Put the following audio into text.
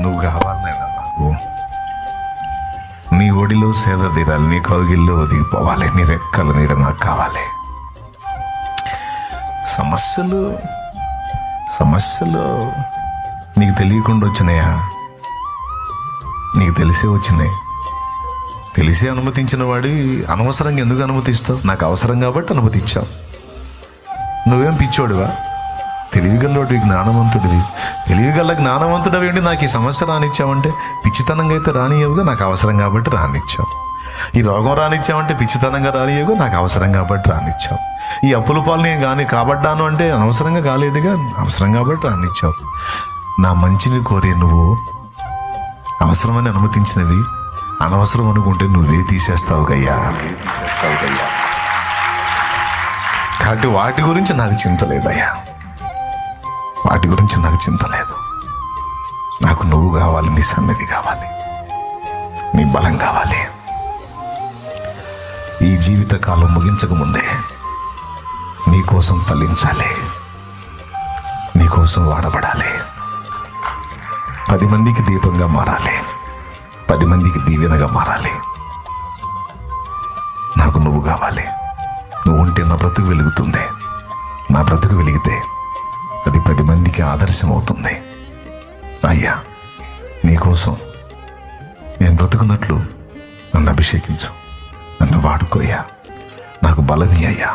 నువ్వు కావాలనేనా నాకు? నీ ఒడిలో సేద తీరాలి, నీ కౌగిల్లో ఒదిగిపోవాలి, నీ రెక్కల నీడ నాకు కావాలి. సమస్యలు నీకు తెలియకుండా వచ్చినాయా? నీకు తెలిసే వచ్చినాయి. తెలిసే అనుమతించిన వాడి అనవసరంగా ఎందుకు అనుమతిస్తావు? నాకు అవసరం కాబట్టి అనుమతించావు. నువ్వేం పిచ్చోడివా? తెలివిగల్లోడివి, జ్ఞానవంతుడివి. జ్ఞానవంతుడివి ఉండి నాకు ఈ సమస్య రానిచ్చావంటే పిచ్చితనంగా అయితే రానియవుగా, నాకు అవసరం కాబట్టి రానిచ్చావు. ఈ రోగం రానిచ్చావంటే పిచ్చితనంగా రానియవుగా, నాకు అవసరం కాబట్టి రానిచ్చావు. ఈ అప్పుల పాలు నేను కానీ కాబడ్డాను అంటే అనవసరంగా కాలేదుగా, అవసరం కాబట్టి రానిచ్చావు. నా మంచిని కోరే నువ్వు అవసరమని అనుమతించినవి అనవసరం అనుకుంటే నువ్వే తీసేస్తావు గయ్యా. కాబట్టి వాటి గురించి నాకు చింత లేదయ్యా, వాటి గురించి నాకు చింత లేదు. నాకు నువ్వు కావాలి, నీ సన్నిధి కావాలి, నీ బలం కావాలి. ఈ జీవితకాలం ముగించక ముందే నీకోసం ఫలించాలి, నీకోసం వాడబడాలి, 10 మందికి దీపంగా మారాలి, 10 మందికి దీవెనగా మారాలి. నాకు నువ్వు కావాలి. నువ్వు ఉంటే నా బ్రతుకు వెలుగుతుంది. నా బ్రతుకు వెలిగితే అది 10 మందికి ఆదర్శం అవుతుంది. అయ్యా, నీకోసం నేను బ్రతుకున్నట్లు నన్ను అభిషేకించు, నన్ను వాడుకోయ్యా, నాకు బలమి అయ్యా.